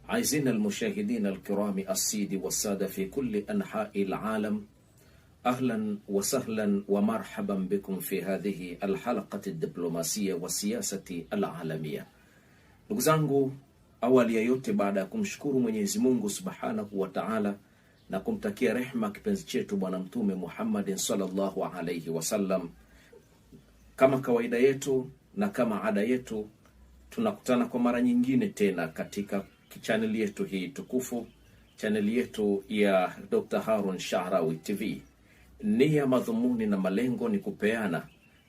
عايزين المشاهدين الكرام السيد والسادة في كل أنحاء العالم، أهلا وسهلا ومرحبا بكم في هذه الحلقة الدبلوماسية والسياسة العالمية. Ndugu zangu, awali ya yote baada ya kumshukuru Mwenyezi Mungu Subhanahu wa Ta'ala na kumtakia rehema kipenzi chetu Bwana Mtume Muhammad sallallahu alayhi wasallam, kama kawaida yetu na kama ada yetu, tunakutana kwa mara nyingine tena katika channel yetu hii tukufu, channel yetu ya Dr. Harun Sha'rawi TV. Nia, madhumuni na malengo ni kupeana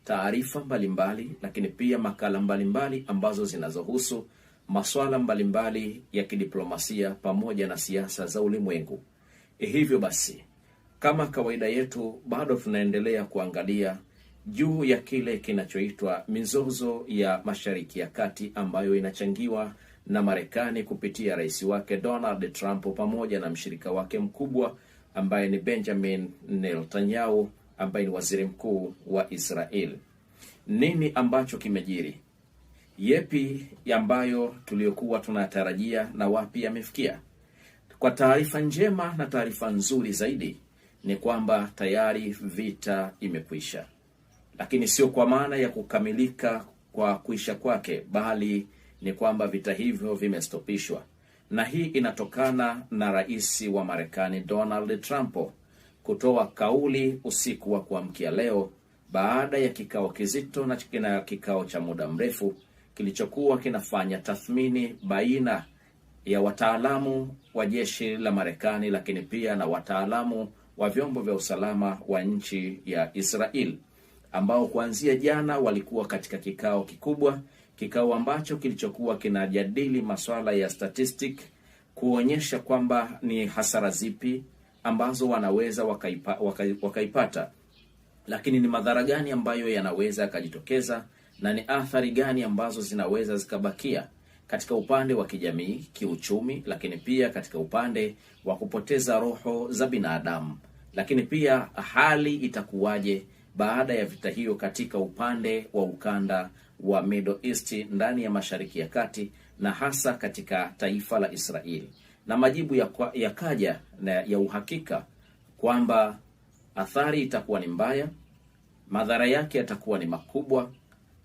taarifa mbalimbali, lakini pia makala mbalimbali ambazo zinazohusu masuala mbalimbali ya kidiplomasia pamoja na siasa za ulimwengu. Hivyo basi, kama kawaida yetu, bado tunaendelea kuangalia juu ya kile kinachoitwa mizozo ya Mashariki ya Kati ambayo inachangiwa na Marekani kupitia rais wake Donald Trump pamoja na mshirika wake mkubwa ambaye ni Benjamin Netanyahu ambaye ni waziri mkuu wa Israel. Nini ambacho kimejiri? Yepi ambayo tuliokuwa tunatarajia na wapi yamefikia? Kwa taarifa njema na taarifa nzuri zaidi ni kwamba tayari vita imekwisha. Lakini sio kwa maana ya kukamilika kwa kuisha kwake, bali ni kwamba vita hivyo vimestopishwa. Na hii inatokana na rais wa Marekani Donald Trump kutoa kauli usiku wa kuamkia leo baada ya kikao kizito na kikao cha muda mrefu kilichokuwa kinafanya tathmini baina ya wataalamu wa jeshi la Marekani, lakini pia na wataalamu wa vyombo vya usalama wa nchi ya Israel, ambao kuanzia jana walikuwa katika kikao kikubwa, kikao ambacho kilichokuwa kinajadili masuala ya statistic, kuonyesha kwamba ni hasara zipi ambazo wanaweza wakaipata, lakini ni madhara gani ambayo yanaweza yakajitokeza, na ni athari gani ambazo zinaweza zikabakia katika upande wa kijamii, kiuchumi, lakini pia katika upande wa kupoteza roho za binadamu. Lakini pia hali itakuwaje baada ya vita hiyo katika upande wa ukanda wa Middle East, ndani ya Mashariki ya Kati, na hasa katika taifa la Israel. Na majibu yakaja na ya uhakika kwamba athari itakuwa ni mbaya, madhara yake yatakuwa ni makubwa,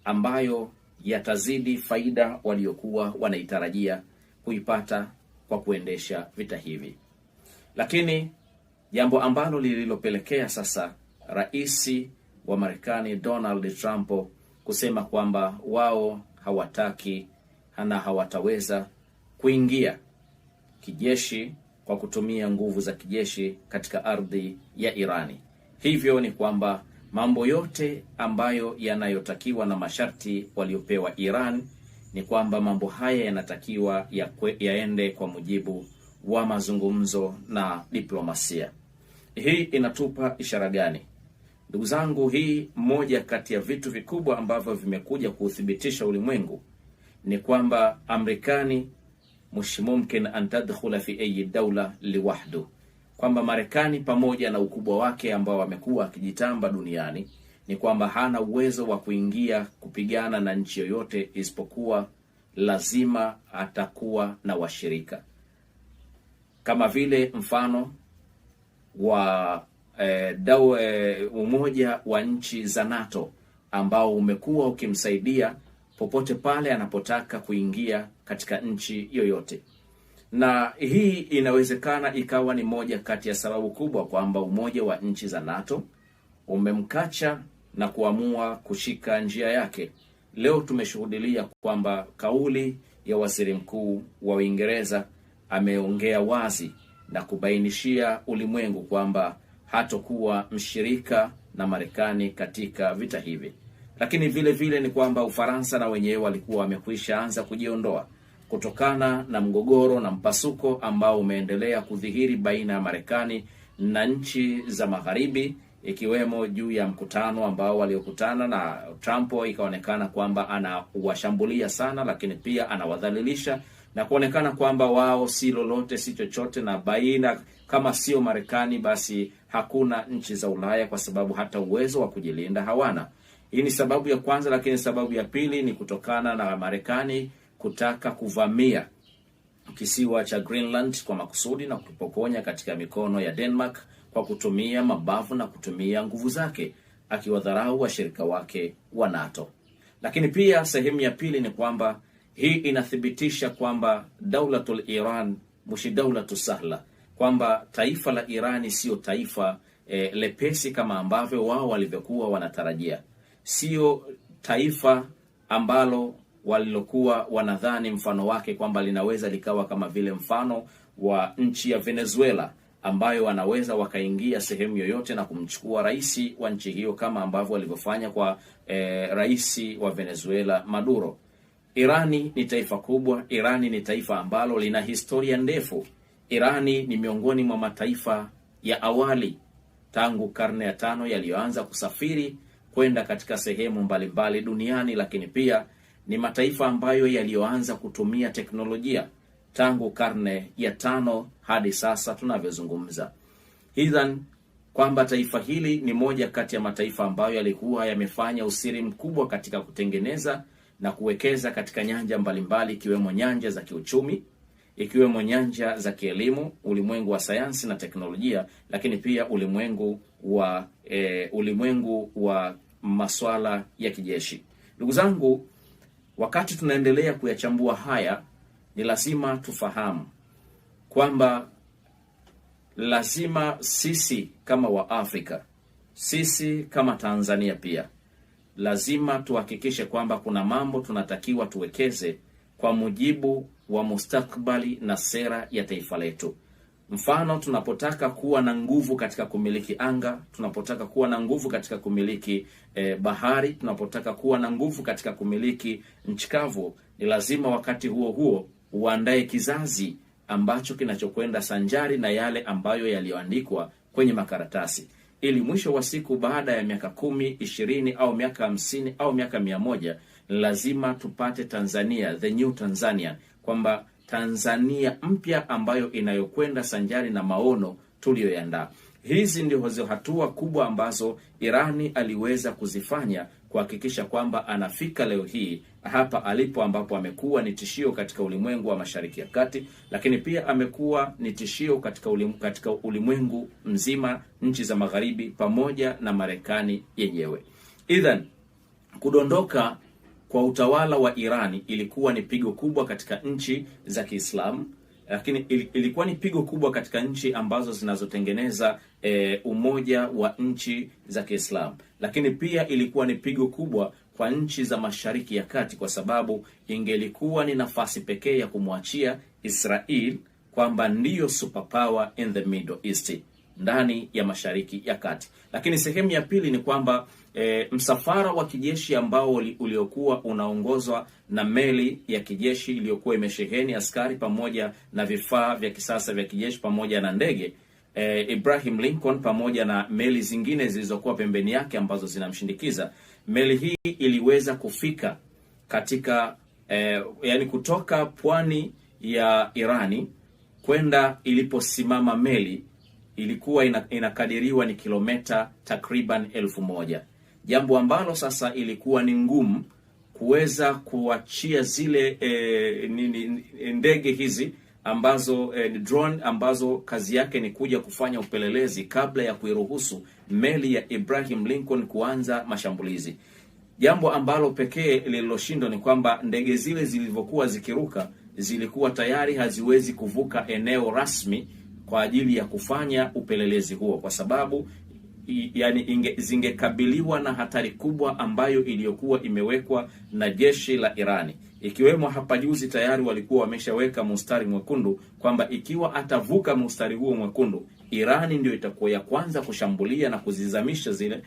ambayo yatazidi faida waliokuwa wanaitarajia kuipata kwa kuendesha vita hivi. Lakini jambo ambalo lililopelekea sasa rais wa Marekani Donald Trump kusema kwamba wao hawataki na hawataweza kuingia kijeshi kwa kutumia nguvu za kijeshi katika ardhi ya Irani. Hivyo ni kwamba mambo yote ambayo yanayotakiwa na masharti waliopewa Iran ni kwamba mambo haya yanatakiwa yaende kwa mujibu wa mazungumzo na diplomasia. Hii inatupa ishara gani? Ndugu zangu, hii moja kati ya vitu vikubwa ambavyo vimekuja kuuthibitisha ulimwengu ni kwamba Amerikani مش ممكن أن تدخل في أي دولة لوحده, kwamba Marekani pamoja na ukubwa wake ambao amekuwa akijitamba duniani ni kwamba hana uwezo wa kuingia kupigana na nchi yoyote, isipokuwa lazima atakuwa na washirika. Kama vile mfano wa umoja wa nchi za NATO ambao umekuwa ukimsaidia popote pale anapotaka kuingia katika nchi yoyote. Na hii inawezekana ikawa ni moja kati ya sababu kubwa kwamba umoja wa nchi za NATO umemkacha na kuamua kushika njia yake. Leo tumeshuhudia kwamba kauli ya waziri mkuu wa Uingereza ameongea wazi na kubainishia ulimwengu kwamba hatakuwa mshirika na Marekani katika vita hivi. Lakini vile vile ni kwamba Ufaransa na wenyewe walikuwa wamekwisha anza kujiondoa kutokana na mgogoro na mpasuko ambao umeendelea kudhihiri baina ya Marekani na nchi za magharibi, ikiwemo juu ya mkutano ambao waliokutana na Trump. Ikaonekana kwamba anawashambulia sana, lakini pia anawadhalilisha na kuonekana kwamba wao si lolote si chochote, na baina kama sio Marekani basi hakuna nchi za Ulaya, kwa sababu hata uwezo wa kujilinda hawana. Hii ni sababu ya kwanza. Lakini sababu ya pili ni kutokana na Marekani kutaka kuvamia kisiwa cha Greenland kwa makusudi na kukipokonya katika mikono ya Denmark kwa kutumia mabavu na kutumia nguvu zake, akiwadharau washirika wake wa NATO. Lakini pia sehemu ya pili ni kwamba hii inathibitisha kwamba Daulatul Iran mushi daulatu sahla, kwamba taifa la Irani sio taifa lepesi kama ambavyo wao walivyokuwa wanatarajia. Sio taifa ambalo walilokuwa wanadhani mfano wake kwamba linaweza likawa kama vile mfano wa nchi ya Venezuela, ambayo wanaweza wakaingia sehemu yoyote na kumchukua rais wa nchi hiyo kama ambavyo walivyofanya kwa rais wa Venezuela Maduro. Irani ni taifa kubwa. Irani ni taifa ambalo lina historia ndefu. Irani ni miongoni mwa mataifa ya awali tangu karne ya 5 yaliyoanza kusafiri kwenda katika sehemu mbalimbali duniani, lakini pia ni mataifa ambayo yaliyoanza kutumia teknolojia tangu karne ya 5 hadi sasa tunavyozungumza. Idhan, kwamba taifa hili ni moja kati ya mataifa ambayo yalikuwa yamefanya usiri mkubwa katika kutengeneza na kuwekeza katika nyanja mbalimbali, ikiwemo nyanja za kiuchumi, ikiwemo nyanja za kielimu, ulimwengu wa sayansi na teknolojia, lakini pia ulimwengu wa masuala ya kijeshi. Ndugu zangu, wakati tunaendelea kuyachambua haya, ni lazima tufahamu kwamba lazima sisi kama Waafrika, sisi kama Tanzania pia, lazima tuhakikishe kwamba kuna mambo tunatakiwa tuwekeze kwa mujibu wa mustakbali na sera ya taifa letu. Mfano, tunapotaka kuwa na nguvu katika kumiliki anga, tunapotaka kuwa na nguvu katika kumiliki bahari, tunapotaka kuwa na nguvu katika kumiliki nchi kavu, ni lazima wakati huo huo uandae kizazi ambacho kinachokwenda sanjari na yale ambayo yaliyoandikwa kwenye makaratasi, ili mwisho wa siku baada ya miaka 10, 20 au miaka 50 au miaka 100, lazima tupate Tanzania, the new Tanzania, kwamba Tanzania mpya ambayo inayokwenda sanjari na maono tuliyoandaa. Hizi ndizo hatua kubwa ambazo Irani aliweza kuzifanya kuhakikisha kwamba anafika leo hii hapa alipo, ambapo amekuwa ni tishio katika ulimwengu wa Mashariki ya Kati, lakini pia amekuwa ni tishio katika ulimwengu mzima, nchi za Magharibi pamoja na Marekani yenyewe. Idhan, kudondoka kwa utawala wa Irani ilikuwa ni pigo kubwa katika nchi za Kiislamu, lakini ilikuwa ni pigo kubwa katika nchi ambazo zinazotengeneza umoja wa nchi za Kiislamu, lakini pia ilikuwa ni pigo kubwa kwa nchi za Mashariki ya Kati, kwa sababu ingelikuwa ni nafasi pekee ya kumwachia Israel kwamba ndiyo superpower in the Middle East, ndani ya Mashariki ya Kati. Lakini sehemu ya pili ni kwamba msafara wa kijeshi ambao uliokuwa unaongozwa na meli ya kijeshi iliyokuwa imesheheni askari pamoja na vifaa vya kisasa vya kijeshi pamoja na ndege, Abraham Lincoln pamoja na meli zingine zilizokuwa pembeni yake ambazo zinamshindikiza, meli hii iliweza kufika katika yani kutoka pwani ya Irani kwenda iliposimama meli ilikuwa inakadiriwa ni kilomita takriban 1000, jambo ambalo sasa ilikuwa ni ngumu kuweza kuachia zile ndege hizi ambazo drone ambazo kazi yake ni kuja kufanya upelelezi kabla ya kuiruhusu meli ya Abraham Lincoln kuanza mashambulizi. Jambo ambalo pekee lililoshindwa ni kwamba ndege zile zilivyokuwa zikiruka zilikuwa tayari haziwezi kuvuka eneo rasmi kwa ajili ya kufanya upelelezi huo, kwa sababu yani zingekabiliwa na hatari kubwa ambayo iliyokuwa imewekwa na jeshi la Irani. Ikiwemo hapa juzi tayari walikuwa wameshaweka mstari mwekundu kwamba ikiwa atavuka mstari huo mwekundu, Irani ndio itakuwa ya kwanza kushambulia na kuzizamisha zile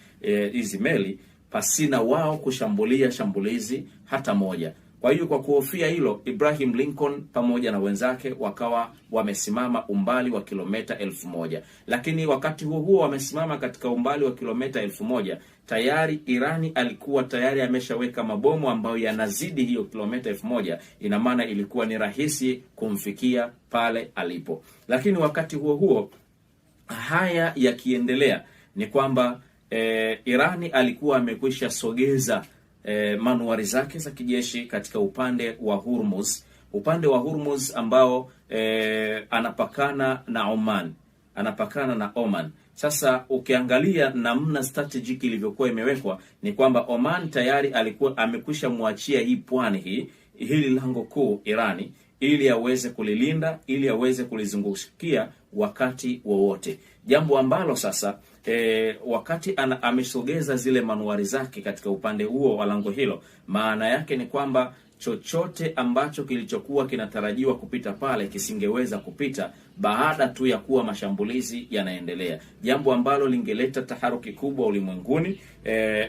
hizi meli pasina wao kushambulia shambulizi hata moja. Kwa hiyo kwa kuhofia hilo, Abraham Lincoln pamoja na wenzake wakawa wamesimama umbali wa kilomita 1000. Lakini wakati huo wamesimama katika umbali wa kilomita 1000, tayari Irani alikuwa tayari ameshaweka mabomu ambayo yanazidi hiyo kilomita 1000. Ina maana ilikuwa ni rahisi kumfikia pale alipo. Lakini wakati huo haya yakiendelea ni kwamba Irani alikuwa amekwisha sogeza manuari zake za kijeshi katika upande wa Hormuz upande wa Hormuz ambao anapakana na Oman, anapakana na Oman. Sasa ukiangalia namna strategic ilivyokuwa imewekwa, ni kwamba Oman tayari alikuwa amekwisha muachia hii pwani hili lango kuu Irani, ili aweze kulilinda, ili aweze kulizungukia wakati wowote. Jambo ambalo sasa wakati amesogeza zile manuari zake katika upande huo wa lango hilo, maana yake ni kwamba chochote ambacho kilichokuwa kinatarajiwa kupita pale kisingeweza kupita baada tu ya kuwa mashambulizi yanaendelea, jambo ambalo lingeleta taharuki kubwa ulimwenguni,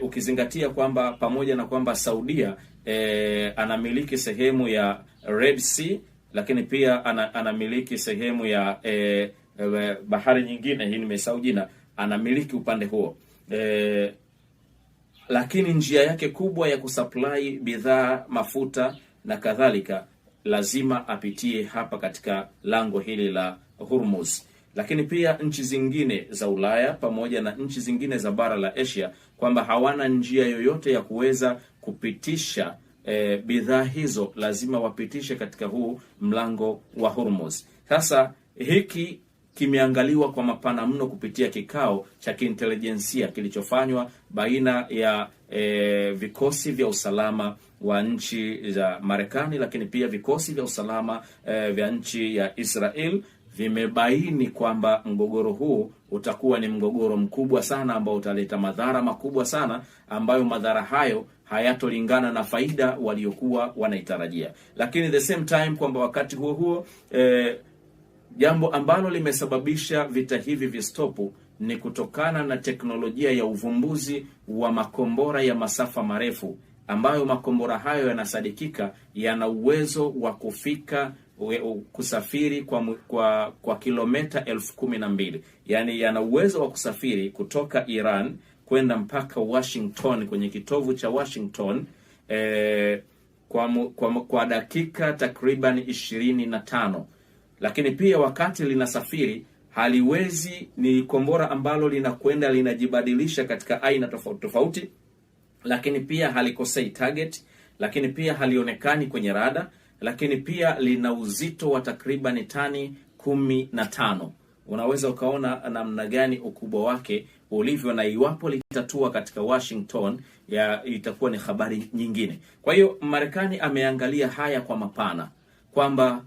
ukizingatia kwamba pamoja na kwamba Saudia anamiliki sehemu ya Red Sea, lakini pia anamiliki sehemu ya bahari nyingine, hii nimesahau jina, anamiliki upande huo, lakini njia yake kubwa ya kusupply bidhaa, mafuta na kadhalika lazima apitie hapa katika lango hili la Hormuz. Lakini pia nchi zingine za Ulaya pamoja na nchi zingine za bara la Asia kwamba hawana njia yoyote ya kuweza kupitisha bidhaa hizo, lazima wapitishe katika huu mlango wa Hormuz. Sasa hiki kimeangaliwa kwa mapana mno kupitia kikao cha kiintelijensia kilichofanywa baina ya vikosi vya usalama wa nchi za Marekani, lakini pia vikosi vya usalama vya nchi ya Israel. Vimebaini kwamba mgogoro huu utakuwa ni mgogoro mkubwa sana ambao utaleta madhara makubwa sana, ambayo madhara hayo hayatolingana na faida waliokuwa wanaitarajia. Lakini the same time kwamba wakati huo huo jambo ambalo limesababisha vita hivi vistopu ni kutokana na teknolojia ya uvumbuzi wa makombora ya masafa marefu, ambayo makombora hayo yanasadikika yana uwezo wa kusafiri kwa kilomita 12,000. Yani yana uwezo wa kusafiri kutoka Iran kwenda mpaka Washington, kwenye kitovu cha Washington kwa dakika takriban 25. Lakini pia wakati linasafiri haliwezi, ni kombora ambalo linakwenda linajibadilisha katika aina tofauti tofauti, lakini pia halikosei target, lakini pia halionekani kwenye rada, lakini pia lina uzito wa takriban tani 15. Unaweza ukaona namna gani ukubwa wake ulivyo, na iwapo litatua katika Washington itakuwa ni habari nyingine. Kwa hiyo Marekani ameangalia haya kwa mapana kwamba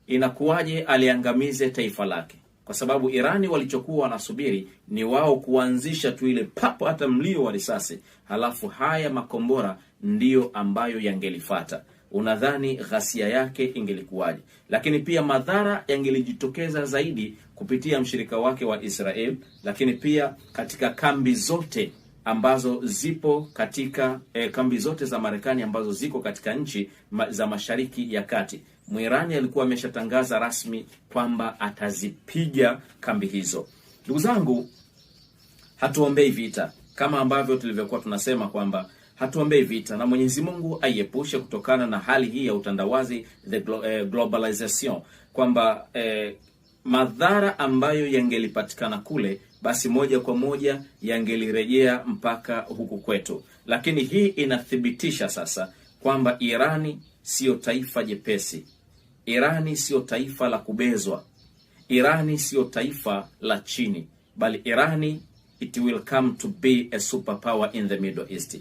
inakuwaje aliangamize taifa lake, kwa sababu Irani walichokuwa wanasubiri ni wao kuanzisha tu ile papo, hata mlio wa risasi, halafu haya makombora ndiyo ambayo yangelifata. Unadhani ghasia yake ingelikuwaje? Lakini pia madhara yangelijitokeza zaidi kupitia mshirika wake wa Israel, lakini pia katika kambi zote ambazo zipo katika kambi zote za Marekani ambazo ziko katika nchi za Mashariki ya Kati. Mwirani alikuwa ameshatangaza rasmi kwamba atazipiga kambi hizo. Ndugu zangu, hatuombei vita kama ambavyo tulivyokuwa tunasema kwamba hatuombei vita, na Mwenyezi Mungu aiepushe kutokana na hali hii ya utandawazi, globalization, kwamba madhara ambayo yangelipatikana kule basi moja kwa moja yangelirejea mpaka huku kwetu. Lakini hii inathibitisha sasa kwamba Irani sio taifa jepesi. Irani sio taifa la kubezwa. Irani sio taifa la chini, bali Irani it will come to be a superpower in the Middle East.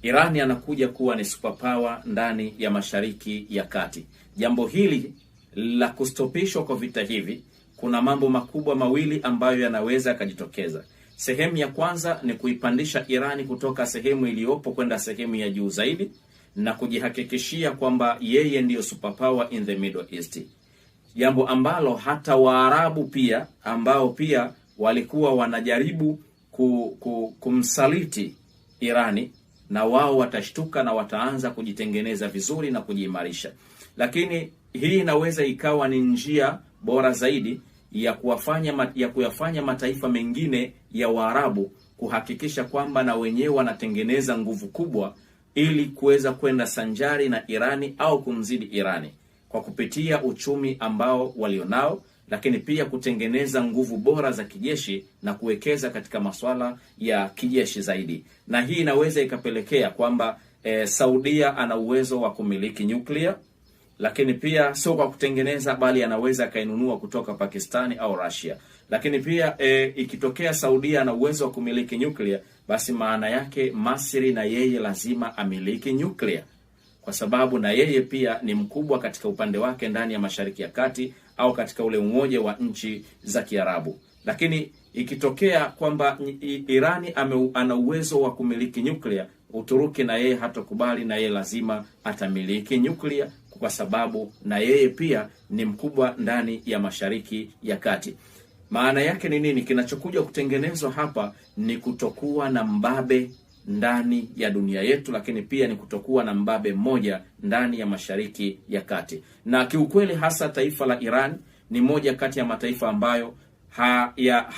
Irani anakuja kuwa ni superpower ndani ya Mashariki ya Kati. Jambo hili la kustopishwa kwa vita hivi, kuna mambo makubwa mawili ambayo yanaweza kujitokeza. Sehemu ya kwanza ni kuipandisha Irani kutoka sehemu iliyopo kwenda sehemu ya juu zaidi, na kujihakikishia kwamba yeye ndiyo superpower in the Middle East. Jambo ambalo hata Waarabu pia ambao pia walikuwa wanajaribu kumsaliti Irani, na wao watashtuka na wataanza kujitengeneza vizuri na kujiimarisha. Lakini hii inaweza ikawa ni njia bora zaidi ya kuyafanya mataifa mengine ya Waarabu kuhakikisha kwamba na wenyewe wanatengeneza nguvu kubwa ili kuweza kwenda sanjari na Irani au kumzidi Irani kwa kupitia uchumi ambao walionao, lakini pia kutengeneza nguvu bora za kijeshi na kuwekeza katika masuala ya kijeshi zaidi. Na hii inaweza ikapelekea kwamba Saudia ana uwezo wa kumiliki nyuklia, lakini pia sio kwa kutengeneza, bali anaweza akainunua kutoka Pakistani au Russia. Lakini pia ikitokea Saudia ana uwezo wa kumiliki nyuklia, basi maana yake Masri na yeye lazima amiliki nyuklia, kwa sababu na yeye pia ni mkubwa katika upande wake ndani ya Mashariki ya Kati au katika ule umoja wa nchi za Kiarabu. Lakini ikitokea kwamba Irani ana uwezo wa kumiliki nyuklia, Uturuki na yeye hatakubali, na yeye lazima atamiliki nyuklia, kwa sababu na yeye pia ni mkubwa ndani ya Mashariki ya Kati. Maana yake ni nini? Kinachokuja kutengenezwa hapa ni kutokuwa na mbabe ndani ya dunia yetu, lakini pia ni kutokuwa na mbabe mmoja ndani ya Mashariki ya Kati. Na kiukweli hasa taifa la Iran ni moja kati ya mataifa ambayo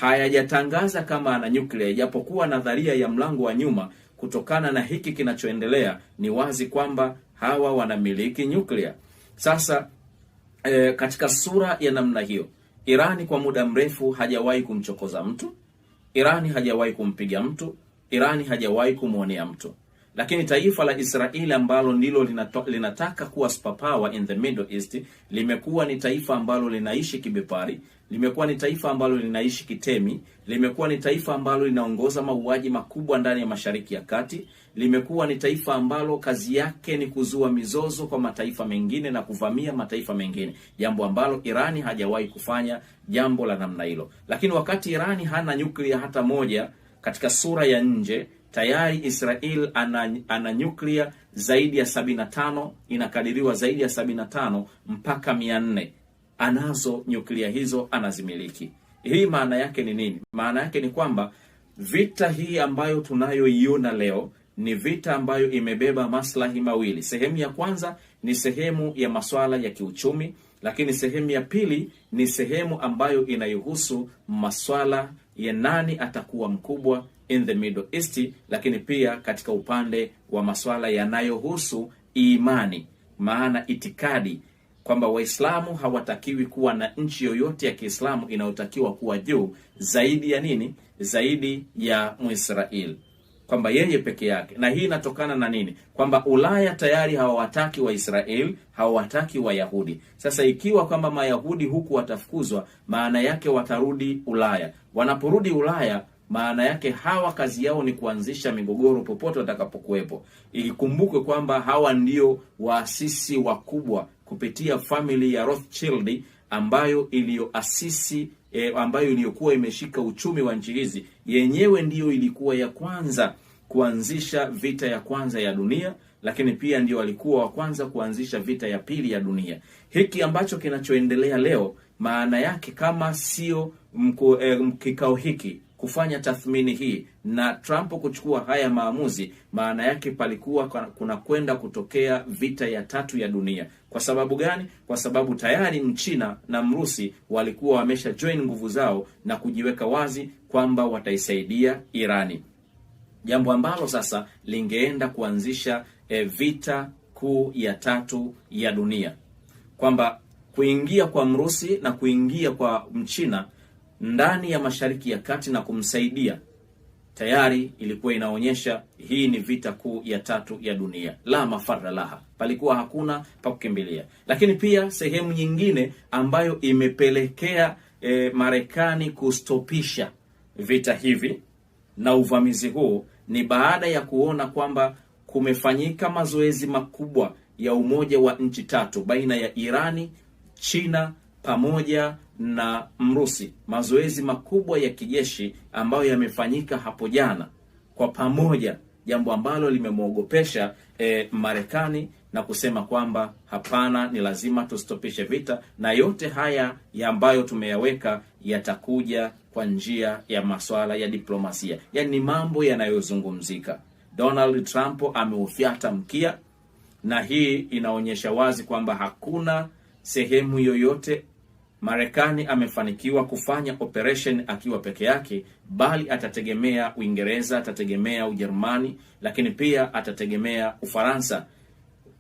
hayajatangaza kama ana nyuklia, japokuwa nadharia ya mlango wa nyuma, kutokana na hiki kinachoendelea, ni wazi kwamba hawa wanamiliki nyuklia. Sasa katika sura ya namna hiyo, Irani kwa muda mrefu hajawahi kumchokoza mtu, Irani hajawahi kumpiga mtu, Irani hajawahi kumwonea mtu. Lakini taifa la Israeli ambalo ndilo linataka kuwa superpower in the Middle East, limekuwa ni taifa ambalo linaishi kibepari, limekuwa ni taifa ambalo linaishi kitemi, limekuwa ni taifa ambalo linaongoza mauaji makubwa ndani ya Mashariki ya Kati, limekuwa ni taifa ambalo kazi yake ni kuzua mizozo kwa mataifa mengine na kuvamia mataifa mengine, jambo ambalo Irani hajawahi kufanya jambo la namna hilo. Lakini wakati Irani hana nyuklia hata moja katika sura ya nje, tayari Israel ana nyuklia zaidi ya 75, inakadiriwa zaidi ya 75 mpaka 400. Anazo nyuklia hizo, anazimiliki. Hii maana yake ni nini? Maana yake ni kwamba vita hii ambayo tunayoiona leo ni vita ambayo imebeba maslahi mawili. Sehemu ya kwanza ni sehemu ya masuala ya kiuchumi, lakini sehemu ya pili ni sehemu ambayo inayohusu masuala ya nani atakuwa mkubwa in the Middle East, lakini pia katika upande wa masuala yanayohusu imani, maana itikadi kwamba Waislamu hawatakiwi kuwa na nchi yoyote ya Kiislamu inayotakiwa kuwa juu zaidi ya nini? Zaidi ya Muisraeli, kwamba yeye peke yake. Na hii inatokana na nini? Kwamba Ulaya tayari hawawataki Waisraeli, hawawataki Wayahudi. Sasa ikiwa kwamba Mayahudi huku watafukuzwa, maana yake watarudi Ulaya. Wanaporudi Ulaya, maana yake hawa kazi yao ni kuanzisha migogoro popote watakapokuwepo. Ikumbukwe kwamba hawa ndio waasisi wakubwa kupitia family ya Rothschild ambayo iliyoasisi ambayo iliyokuwa imeshika uchumi wa nchi hizi. Yenyewe ndiyo ilikuwa ya kwanza kuanzisha vita ya kwanza ya dunia, lakini pia ndio walikuwa wa kwanza kuanzisha vita ya pili ya dunia. Hiki ambacho kinachoendelea leo, maana yake kama sio kikao hiki kufanya tathmini hii na Trump kuchukua haya maamuzi, maana yake palikuwa kuna kwenda kutokea vita ya tatu ya dunia. Kwa sababu gani? Kwa sababu tayari Mchina na Mrusi walikuwa wamesha join nguvu zao na kujiweka wazi kwamba wataisaidia Irani, jambo ambalo sasa lingeenda kuanzisha vita kuu ya tatu ya dunia, kwamba kuingia kwa Mrusi na kuingia kwa Mchina ndani ya Mashariki ya Kati na kumsaidia, tayari ilikuwa inaonyesha hii ni vita kuu ya tatu ya dunia. La mafarra laha, palikuwa hakuna pa kukimbilia. Lakini pia sehemu nyingine ambayo imepelekea Marekani kustopisha vita hivi na uvamizi huu ni baada ya kuona kwamba kumefanyika mazoezi makubwa ya umoja wa nchi tatu baina ya Irani, China pamoja na Mrusi, mazoezi makubwa ya kijeshi ambayo yamefanyika hapo jana kwa pamoja, jambo ambalo limemwogopesha Marekani na kusema kwamba hapana, ni lazima tustopishe vita, na yote haya ya ambayo tumeyaweka yatakuja kwa njia ya masuala ya diplomasia. Yaani mambo yanayozungumzika. Donald Trump ameufyata mkia, na hii inaonyesha wazi kwamba hakuna sehemu yoyote Marekani amefanikiwa kufanya operation akiwa peke yake, bali atategemea Uingereza, atategemea Ujerumani, lakini pia atategemea Ufaransa.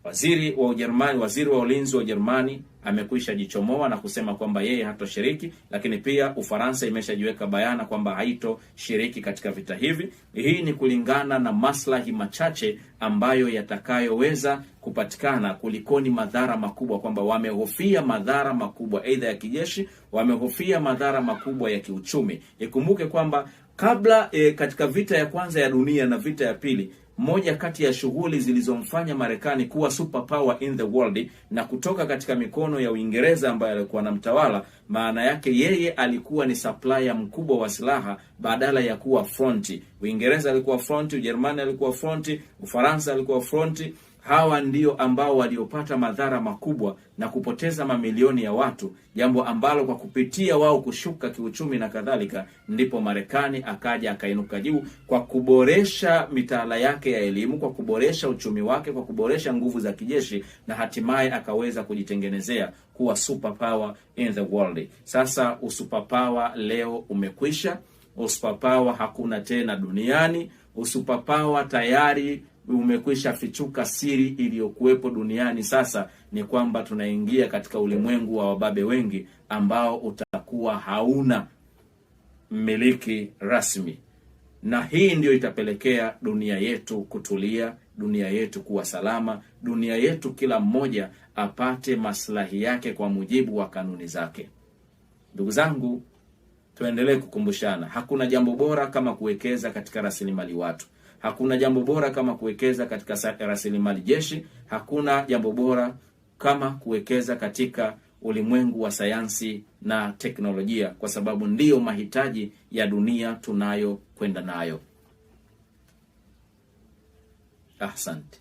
Waziri wa ulinzi wa Ujerumani amekwisha jichomoa na kusema kwamba yeye hatoshiriki, lakini pia Ufaransa imeshajiweka bayana kwamba haitoshiriki katika vita hivi. Hii ni kulingana na maslahi machache ambayo yatakayoweza kupatikana kulikoni madhara makubwa, kwamba wamehofia madhara makubwa aidha ya kijeshi, wamehofia madhara makubwa ya kiuchumi. Ikumbuke kwamba kabla katika vita ya kwanza ya dunia na vita ya pili, moja kati ya shughuli zilizomfanya Marekani kuwa superpower in the world na kutoka katika mikono ya Uingereza ambaye alikuwa na mtawala, maana yake yeye alikuwa ni supplier mkubwa wa silaha badala ya kuwa fronti. Uingereza alikuwa fronti, Ujerumani alikuwa fronti, Ufaransa alikuwa fronti. Hawa ndio ambao waliopata madhara makubwa na kupoteza mamilioni ya watu, jambo ambalo kwa kupitia wao kushuka kiuchumi na kadhalika, ndipo Marekani akaja akainuka juu kwa kuboresha mitaala yake ya elimu, kwa kuboresha uchumi wake, kwa kuboresha nguvu za kijeshi, na hatimaye akaweza kujitengenezea kuwa superpower in the world. Sasa usuperpower leo umekwisha. Usuperpower hakuna tena duniani. Usuperpower tayari umekwisha fichuka. Siri iliyokuwepo duniani sasa ni kwamba tunaingia katika ulimwengu wa wababe wengi ambao utakuwa hauna mmiliki rasmi, na hii ndio itapelekea dunia yetu kutulia, dunia yetu kuwa salama, dunia yetu kila mmoja apate maslahi yake kwa mujibu wa kanuni zake. Ndugu zangu, tuendelee kukumbushana, hakuna jambo bora kama kuwekeza katika rasilimali watu. Hakuna jambo bora kama kuwekeza katika rasilimali jeshi. Hakuna jambo bora kama kuwekeza katika ulimwengu wa sayansi na teknolojia, kwa sababu ndiyo mahitaji ya dunia tunayo kwenda nayo. Asante.